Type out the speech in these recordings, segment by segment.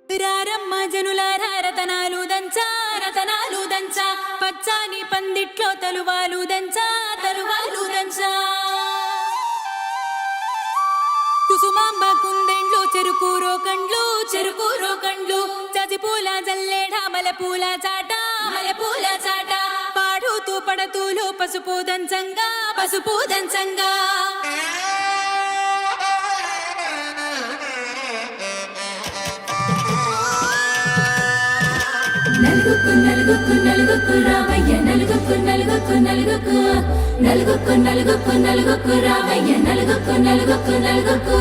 రారమ్మ జనులారా రతనాలు దంచా రతనాలు దంచా పచ్చాని పందిట్లో తలువాలు దంచా తలువాలు దంచా కుసుమాంబ కుందెండ్లు చెరుకూరో కండ్లు చజిపూల జల్లేడ మలపూల చాట పాడుతూ పడతూలు పసుపు దంచంగా నలుగుకు రావయ్య నలుగుకు రావయ్య నలుగుకు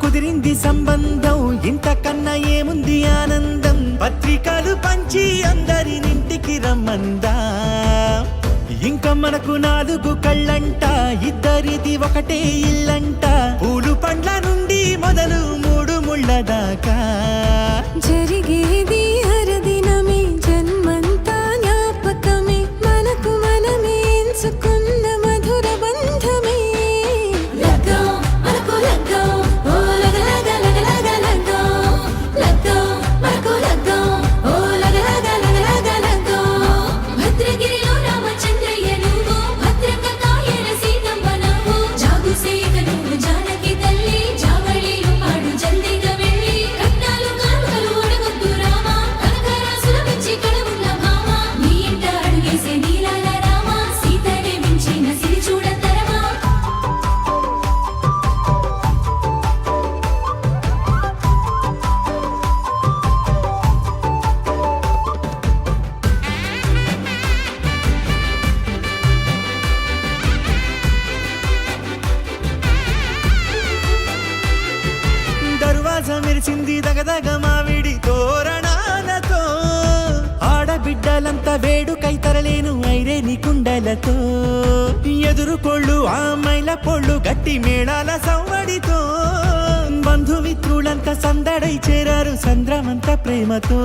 కుదిరింది సంబంధం ఇంతకన్నా ఏముంది ఆనందం పత్రికలు పంచి అందరినింటికి రమ్మందా ఇంకా మనకు 4 కళ్ళంట ఇద్దరిది ఒకటే ఇల్లంట పూలు పండ్ల నుండి మొదలు 3 ముళ్ళ దాకా జరిగేది హరదినమే జన్మంతా జ్ఞాపకమే మనకు మనమే ఎంచుకున్న మధుర బంధమే మెరిసింది దగదగ మావిడి తోరణాలతో ఆడబిడ్డలంతా వేడుకై తరలేను ఐరేని కుండలతో ఎదురుకోళ్ళు ఆ మైల పొళ్ళు గట్టి మేళాల సవ్వడితో బంధుమిత్రులంతా సందడై చేరారు సంద్రమంత ప్రేమతో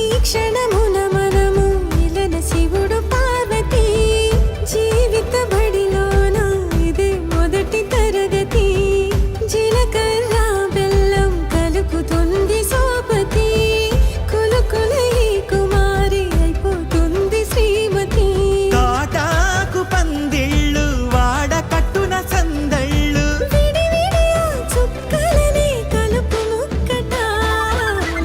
ఈ క్షణమున మనము మిలన శివుడు పార్వతి జీవిత బడిలోన ఇదే మొదటి తరగతి జీలకర్ర బెల్లం కలుపుతుంది సోపతి కులుకులై కుమారి అయిపోతుంది శ్రీమతి తాటాకు పందిళ్ళు వాడ కట్టున సందళ్ళు విడివిడియా చుక్కలనే కలుపు ముక్కట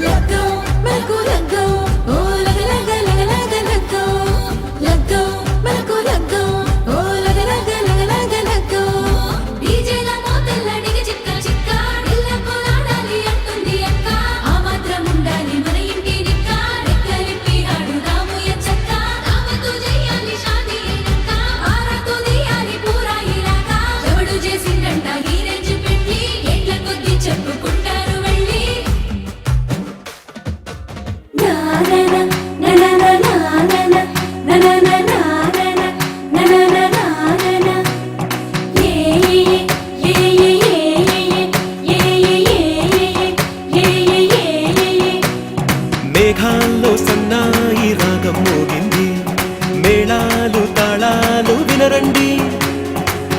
లగ్గం మనకు లగ్గం ఓ లగ లగ్గం మనకు లగ్గం ఓ లగ లగ్గం డీజేల మోతల్ల డిగ చిక్క ఇళ్ళకు ఆడాలి అంటుంది అక్క ఆ మాత్రం ఉండాలి మన ఇంటి నిక్క రెక్కలిప్పి ఆడుదాము ఎంచక్క రామతో చేయాలి షాదీ అయినక్క ఆరతో తీయాలి పూరాయిలాగా ఎవడు చేసిందంట ఈ రేంజ్ పెట్టి ఎట్ల కొద్ది చెప్పుకుంటారు వెళ్ళి మేఘాల్లో సన్నాయి రాగం మోగింది మేళాలు తాళాలు వినరండి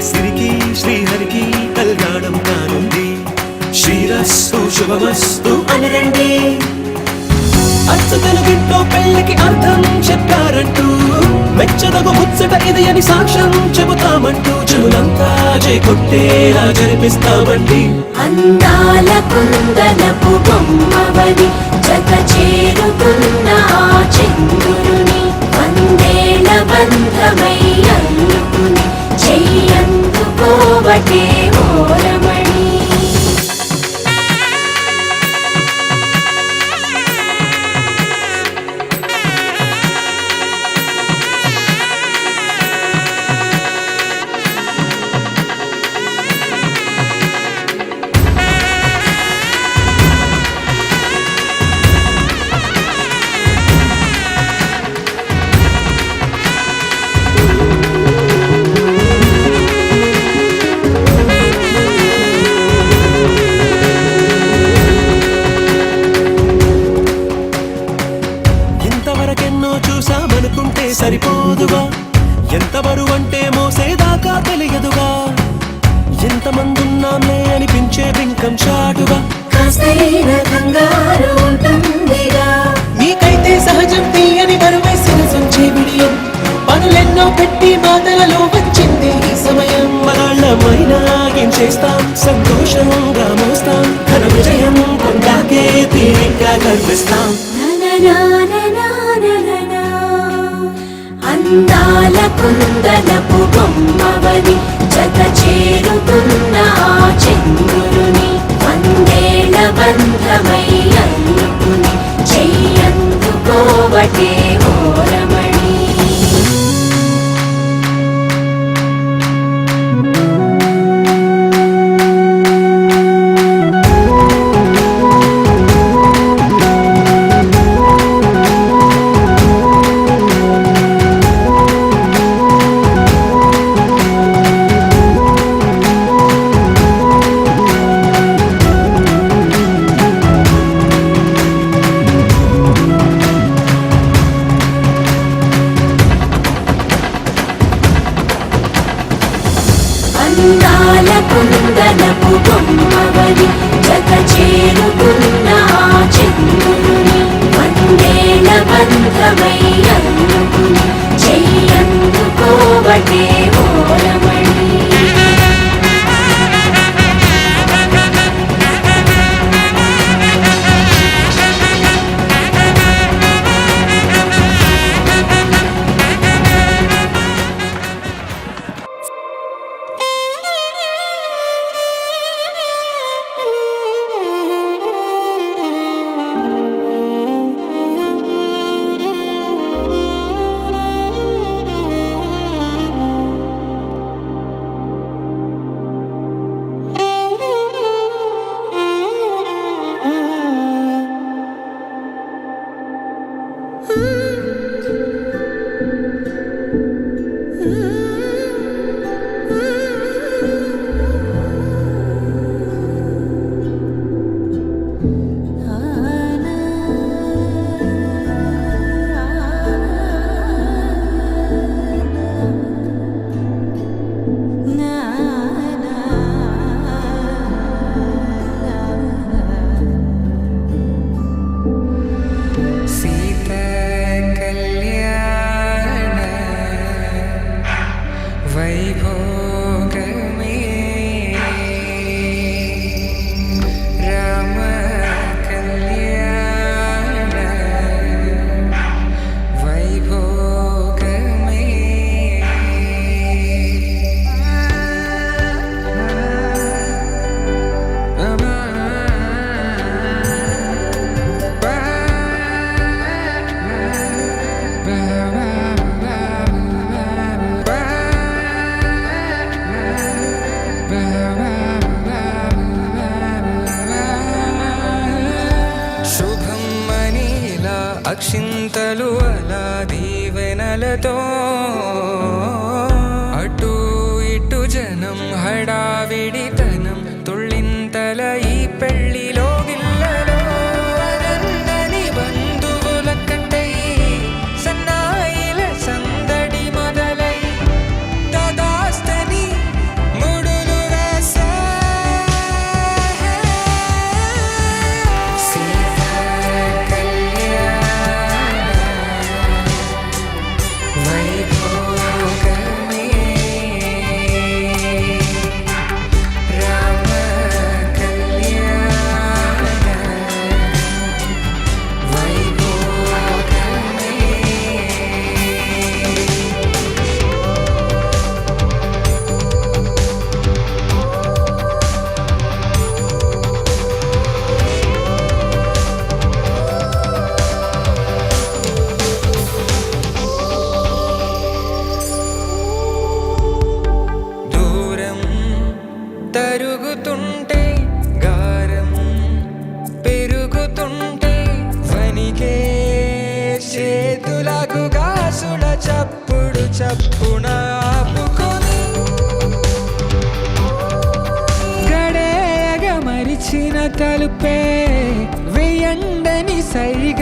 సిరికి శ్రీహరికి కళ్యాణం కానుంది శ్రీరస్తు శుభమస్తు అనరండి అచ్చు తెలుగింట్లో పెళ్లికి అర్థం చెప్పారంటూ మెచ్చదగు ముచ్చట ఇది అని సాక్ష్యం చెబుతామంటూ జనులంతా జై కొట్టేలా జరిపిస్తామండి అందాల కుందనపు బొమ్మవని జత చేరుకున్న ఆ చంద్రుని వందేల బంధమై అల్లుకుని చెయ్యందుకోవటే ఓరమణి ఎంతమందున్నామే అనిపించే బింకం చాటుగా కాస్తైన కంగారు ఉంటుందిగా నీకైతే సహజం తీయని మరువేసిన సొంచే బిడియం పనులెన్నో పెట్టి మాటలలో వచ్చింది ఈ సమయం మనాళ్ళమైనా ఏం చేస్తాం సంతోషంగా మోస్తాం ఘన విజయం కొండాకే తీరిగ్గా కనిపిస్తాం నననాననానననా. అందాల కుందనపు బొమ్మవని జత చేరుతున్న ఆ చంద్రుని వందేళ్ల బంధమై అందుకుని చెయ్యందుకోవటే ఓరమణి అందాల కుందనపు బొమ్మవని జత చేరుకున్న ఆ చంద్రుని వందేళ్ల బంధమై అందుకుని చెయ్యందుకోవటే ఓరమణి అక్షింతలు అలా దీవెనలతో అటు ఇటు జనం హడావిడితనం తుళ్ళింతల ఈ పెళ్లిలో గిల్లలో అనందని బంధువుల కట్టై సన్నాయిల సందడి మొదలై తదాస్తని ముడులు వేసా తరుగుతుంటే గారం పెరుగుతుంటే వనికే చేతులకు గాసుల చప్పుడు చప్పున ఆపుకొని గడేగ మరిచిన తలుపే వెయ్యండని సైగ